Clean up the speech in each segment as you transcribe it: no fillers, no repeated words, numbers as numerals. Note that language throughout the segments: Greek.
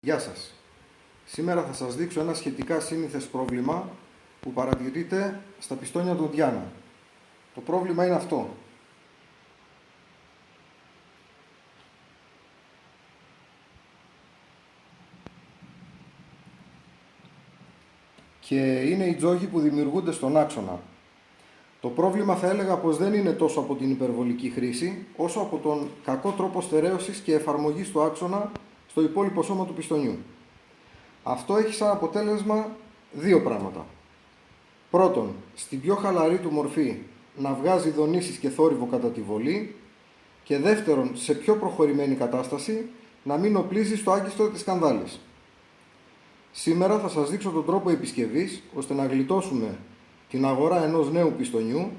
Γεια σας. Σήμερα θα σας δείξω ένα σχετικά σύνηθες πρόβλημα που παρατηρείται στα πιστόνια του Διάνα. Το πρόβλημα είναι αυτό. Και είναι οι τζόγοι που δημιουργούνται στον άξονα. Το πρόβλημα θα έλεγα πως δεν είναι τόσο από την υπερβολική χρήση, όσο από τον κακό τρόπο στερέωσης και εφαρμογής του άξονα στο υπόλοιπο σώμα του πιστονιού. Αυτό έχει σαν αποτέλεσμα δύο πράγματα. Πρώτον, στην πιο χαλαρή του μορφή να βγάζει δονήσεις και θόρυβο κατά τη βολή, και δεύτερον, σε πιο προχωρημένη κατάσταση, να μην οπλίζει στο άγκιστρο της σκανδάλης. Σήμερα θα σας δείξω τον τρόπο επισκευής, ώστε να γλιτώσουμε την αγορά ενός νέου πιστονιού,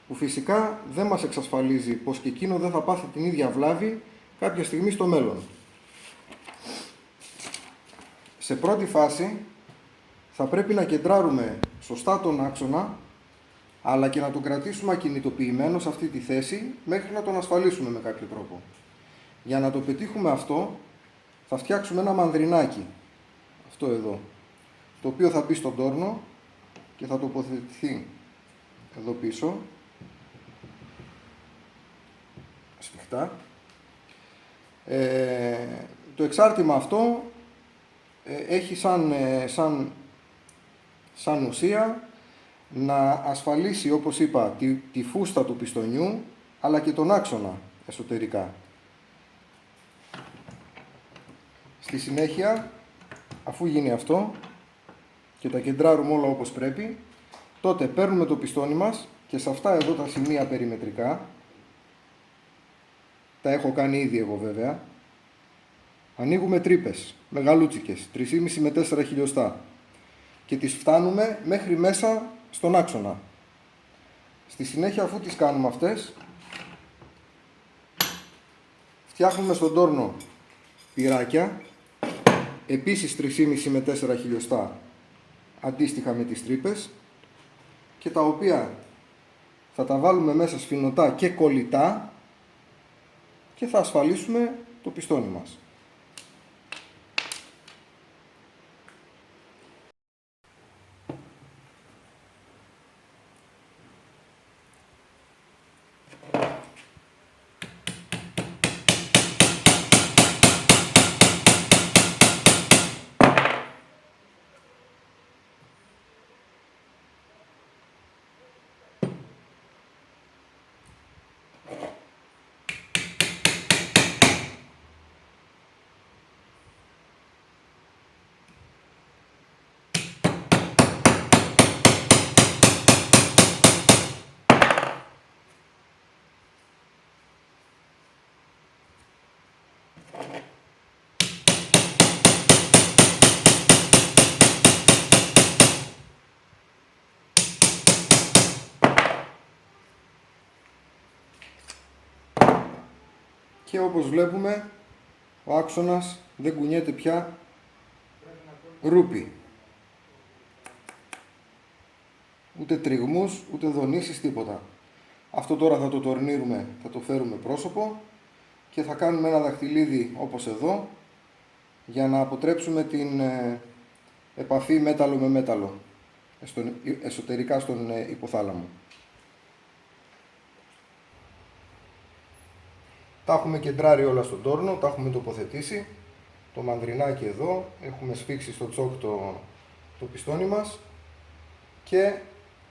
που φυσικά δεν μας εξασφαλίζει πως και εκείνο δεν θα πάθει την ίδια βλάβη κάποια στιγμή στο μέλλον. Σε πρώτη φάση θα πρέπει να κεντράρουμε σωστά τον άξονα, αλλά και να τον κρατήσουμε ακινητοποιημένο σε αυτή τη θέση μέχρι να τον ασφαλίσουμε με κάποιο τρόπο. Για να το πετύχουμε αυτό θα φτιάξουμε ένα μανδρινάκι, αυτό εδώ, το οποίο θα μπει στον τόρνο και θα τοποθετηθεί εδώ πίσω, σφιχτά. Το εξάρτημα αυτό έχει σαν ουσία να ασφαλίσει, όπως είπα, τη φούστα του πιστονιού, αλλά και τον άξονα εσωτερικά. Στη συνέχεια, αφού γίνει αυτό και τα κεντράρουμε όλα όπως πρέπει, τότε παίρνουμε το πιστόνι μας και σε αυτά εδώ τα σημεία περιμετρικά, τα έχω κάνει ήδη εγώ βέβαια, ανοίγουμε τρύπες, μεγαλούτσικες, 3,5 με 4 χιλιοστά, και τις φτάνουμε μέχρι μέσα στον άξονα. Στη συνέχεια, αφού τις κάνουμε αυτές, φτιάχνουμε στον τόρνο πυράκια, επίσης 3,5 με 4 χιλιοστά, αντίστοιχα με τις τρύπες, και τα οποία θα τα βάλουμε μέσα σφινωτά και κολλητά και θα ασφαλίσουμε το πιστόνι μας. Και όπως βλέπουμε, ο άξονας δεν κουνιέται πια ρούπι. Ούτε τριγμούς, ούτε δονήσεις, τίποτα. Αυτό τώρα θα το τορνίρουμε, θα το φέρουμε πρόσωπο και θα κάνουμε ένα δαχτυλίδι όπως εδώ, για να αποτρέψουμε την επαφή μέταλλο με μέταλλο εσωτερικά στον υποθάλαμο. Τα έχουμε κεντράρει όλα στον τόρνο, τα έχουμε τοποθετήσει. Το μανδρινάκι εδώ, έχουμε σφίξει στο τσόκ το πιστόνι μας και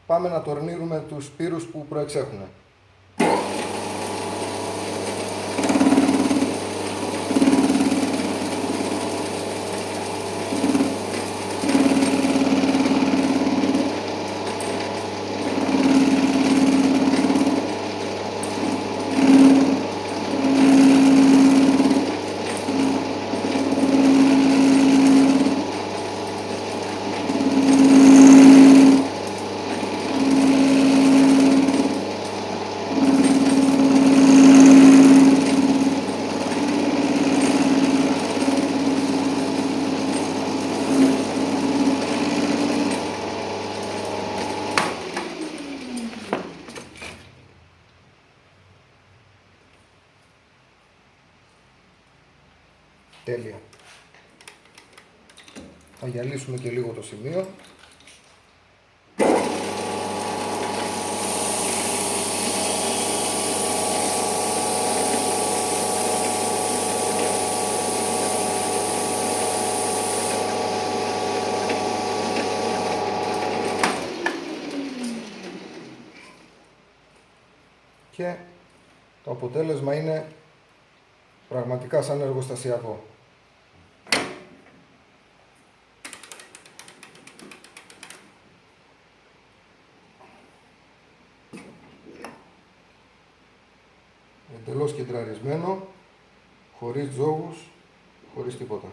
πάμε να τορνίρουμε τους πύρους που προεξέχουν. Τέλεια. Θα γυαλίσουμε και λίγο το σημείο. Και το αποτέλεσμα είναι πραγματικά σαν εργοστασιακό. Εντελώς κεντραρισμένο, χωρίς τζόγους, χωρίς τίποτα.